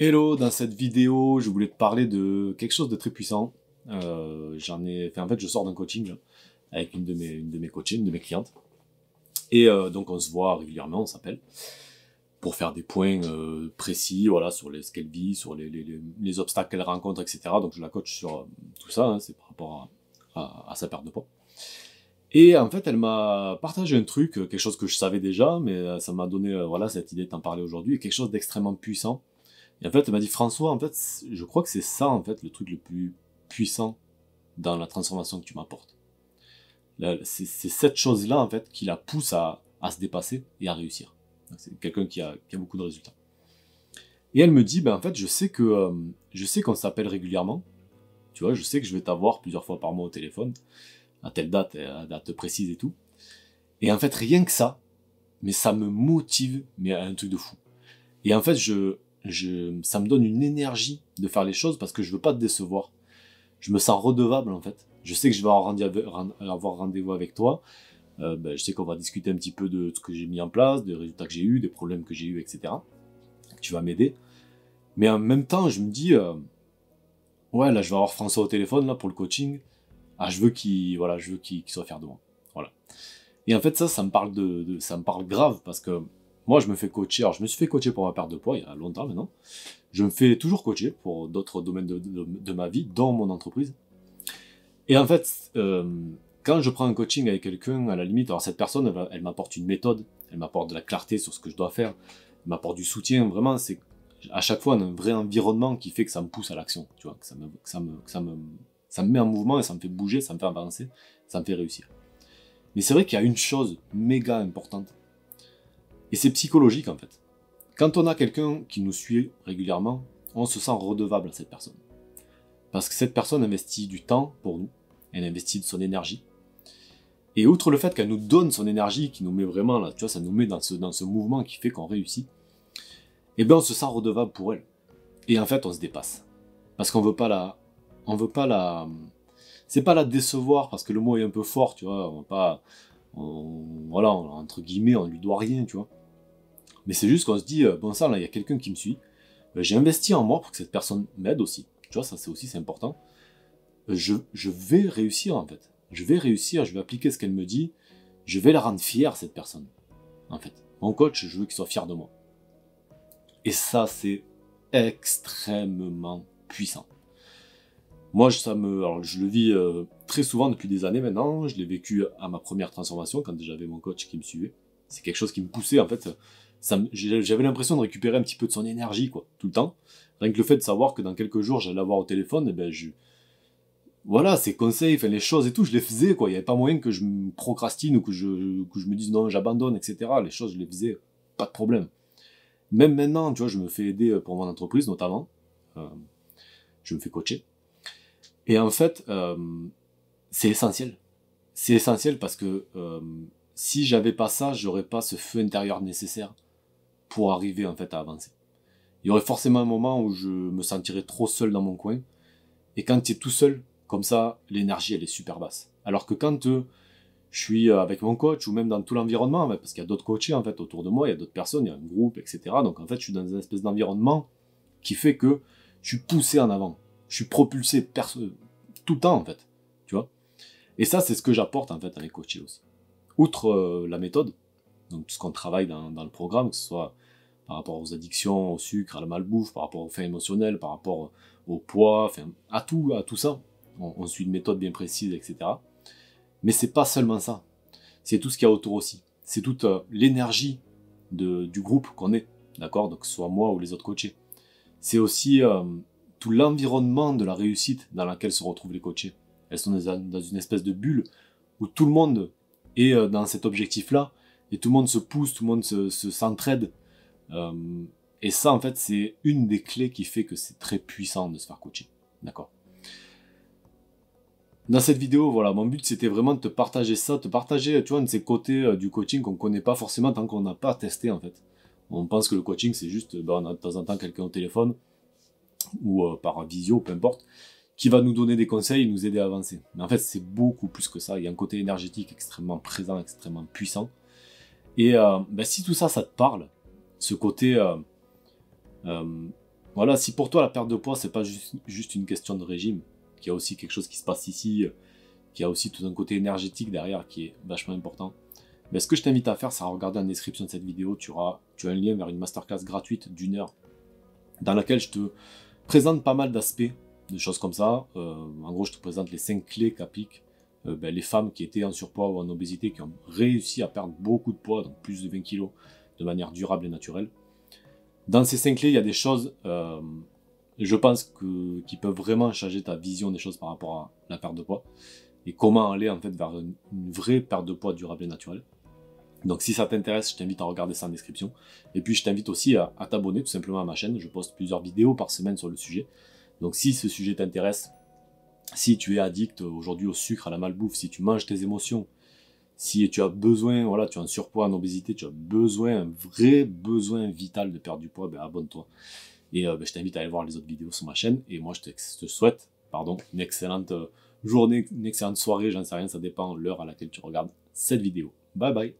Hello, dans cette vidéo, je voulais te parler de quelque chose de très puissant. En fait, je sors d'un coaching là, avec une de mes coachées, une de mes clientes. Et donc, on se voit régulièrement, on s'appelle, pour faire des points précis, voilà, sur ce qu'elle vit, sur les obstacles qu'elle rencontre, etc. Donc, je la coach sur tout ça, hein, c'est par rapport à sa perte de poids. Et en fait, elle m'a partagé un truc, quelque chose que je savais déjà, mais ça m'a donné voilà, cette idée de t'en parler aujourd'hui, quelque chose d'extrêmement puissant. Et en fait, elle m'a dit, François, en fait, je crois que c'est ça, en fait, le truc le plus puissant dans la transformation que tu m'apportes. C'est cette chose-là, en fait, qui la pousse à se dépasser et à réussir. C'est quelqu'un qui a beaucoup de résultats. Et elle me dit, ben en fait, je sais qu'on s'appelle régulièrement. Tu vois, je sais que je vais t'avoir plusieurs fois par mois au téléphone, à telle date, à date précise et tout. Et en fait, rien que ça, mais ça me motive, mais à un truc de fou. Et en fait, ça me donne une énergie de faire les choses parce que je veux pas te décevoir. Je me sens redevable en fait. Je sais que je vais avoir rendez-vous avec toi. Je sais qu'on va discuter un petit peu de ce que j'ai mis en place, des résultats que j'ai eus, des problèmes que j'ai eus, etc. Tu vas m'aider. Mais en même temps, je me dis, ouais, là, je vais avoir François au téléphone là pour le coaching. Ah, je veux qu'il soit fier de moi. Voilà. Et en fait, ça me parle ça me parle grave parce que moi, je me fais coacher. Alors, je me suis fait coacher pour ma perte de poids il y a longtemps maintenant. Je me fais toujours coacher pour d'autres domaines de ma vie, dans mon entreprise. Et en fait, quand je prends un coaching avec quelqu'un, à la limite, alors cette personne, elle m'apporte une méthode, elle m'apporte de la clarté sur ce que je dois faire, elle m'apporte du soutien. Vraiment, c'est à chaque fois un vrai environnement qui fait que ça me pousse à l'action, tu vois, que ça me met en mouvement et ça me fait bouger, ça me fait avancer, ça me fait réussir. Mais c'est vrai qu'il y a une chose méga importante. Et c'est psychologique en fait. Quand on a quelqu'un qui nous suit régulièrement, on se sent redevable à cette personne. Parce que cette personne investit du temps pour nous, elle investit de son énergie. Et outre le fait qu'elle nous donne son énergie, qui nous met vraiment là, tu vois, ça nous met dans ce mouvement qui fait qu'on réussit, et bien on se sent redevable pour elle. Et en fait, on se dépasse. Parce qu'on veut pas c'est pas la décevoir, parce que le mot est un peu fort, tu vois, voilà, entre guillemets, on lui doit rien, tu vois. Mais c'est juste qu'on se dit, bon sang, là, il y a quelqu'un qui me suit, j'ai investi en moi pour que cette personne m'aide aussi. Tu vois, ça c'est important. Je vais réussir en fait. Je vais réussir, je vais appliquer ce qu'elle me dit, je vais la rendre fière, cette personne. En fait, mon coach, je veux qu'il soit fier de moi. Et ça, c'est extrêmement puissant. Moi, alors, je le vis très souvent depuis des années maintenant. Je l'ai vécu à ma première transformation quand j'avais mon coach qui me suivait. C'est quelque chose qui me poussait en fait. J'avais l'impression de récupérer un petit peu de son énergie, quoi, tout le temps. Rien que le fait de savoir que dans quelques jours j'allais l'avoir au téléphone, et ben voilà, ses conseils, enfin les choses et tout, je les faisais, quoi. Il n'y avait pas moyen que je me procrastine ou que je me dise non, j'abandonne, etc. Les choses, je les faisais, pas de problème. Même maintenant, tu vois, je me fais aider pour mon entreprise, notamment. Je me fais coacher. Et en fait, c'est essentiel. C'est essentiel parce que si j'avais pas ça, j'aurais pas ce feu intérieur nécessaire pour arriver en fait à avancer. Il y aurait forcément un moment où je me sentirais trop seul dans mon coin. Et quand tu es tout seul, comme ça, l'énergie elle est super basse. Alors que quand je suis avec mon coach ou même dans tout l'environnement, parce qu'il y a d'autres coachés en fait autour de moi, il y a d'autres personnes, il y a un groupe, etc. Donc en fait, je suis dans une espèce d'environnement qui fait que je suis poussé en avant. Je suis propulsé tout le temps en fait. Tu vois. Et ça, c'est ce que j'apporte en fait à mes coachés aussi. Outre la méthode, donc tout ce qu'on travaille dans le programme, que ce soit par rapport aux addictions, au sucre, à la malbouffe, par rapport aux faits émotionnels, par rapport au poids, enfin, à tout ça. On suit une méthode bien précise, etc. Mais c'est pas seulement ça. C'est tout ce qu'il y a autour aussi. C'est toute l'énergie du groupe qu'on est, d'accord? Donc que ce soit moi ou les autres coachés. C'est aussi tout l'environnement de la réussite dans laquelle se retrouvent les coachés. Elles sont dans une espèce de bulle où tout le monde est dans cet objectif-là, et tout le monde se pousse, tout le monde s'entraide. Et ça, en fait, c'est une des clés qui fait que c'est très puissant de se faire coacher. D'accord. Dans cette vidéo, voilà, mon but c'était vraiment de te partager ça, de te partager, tu vois, un de ces côtés du coaching qu'on connaît pas forcément tant qu'on n'a pas testé en fait. On pense que le coaching c'est juste, on a de temps en temps quelqu'un au téléphone ou par visio, peu importe, qui va nous donner des conseils et nous aider à avancer. Mais en fait, c'est beaucoup plus que ça. Il y a un côté énergétique extrêmement présent, extrêmement puissant. Et si tout ça, ça te parle, ce côté Voilà, si pour toi la perte de poids, c'est pas juste une question de régime, qu'il y a aussi quelque chose qui se passe ici, qu'il y a aussi tout un côté énergétique derrière qui est vachement important. Mais ce que je t'invite à faire, c'est à regarder en description de cette vidéo, tu as un lien vers une masterclass gratuite d'1 heure, dans laquelle je te présente pas mal d'aspects, de choses comme ça. En gros, je te présente les 5 clés qu'appliquent les femmes qui étaient en surpoids ou en obésité, qui ont réussi à perdre beaucoup de poids, donc plus de 20 kilos, de manière durable et naturelle. Dans ces 5 clés, il y a des choses, je pense, qui peuvent vraiment changer ta vision des choses par rapport à la perte de poids, et comment aller en fait vers une vraie perte de poids durable et naturelle. Donc si ça t'intéresse, je t'invite à regarder ça en description. Et puis je t'invite aussi à t'abonner tout simplement à ma chaîne. Je poste plusieurs vidéos par semaine sur le sujet. Donc si ce sujet t'intéresse, si tu es addict aujourd'hui au sucre, à la malbouffe, si tu manges tes émotions, si tu as besoin, voilà, tu as un surpoids, en obésité, tu as besoin, un vrai besoin vital de perdre du poids, ben abonne-toi. Et je t'invite à aller voir les autres vidéos sur ma chaîne. Et moi je te souhaite une excellente journée, une excellente soirée, j'en sais rien, ça dépend de l'heure à laquelle tu regardes cette vidéo. Bye bye.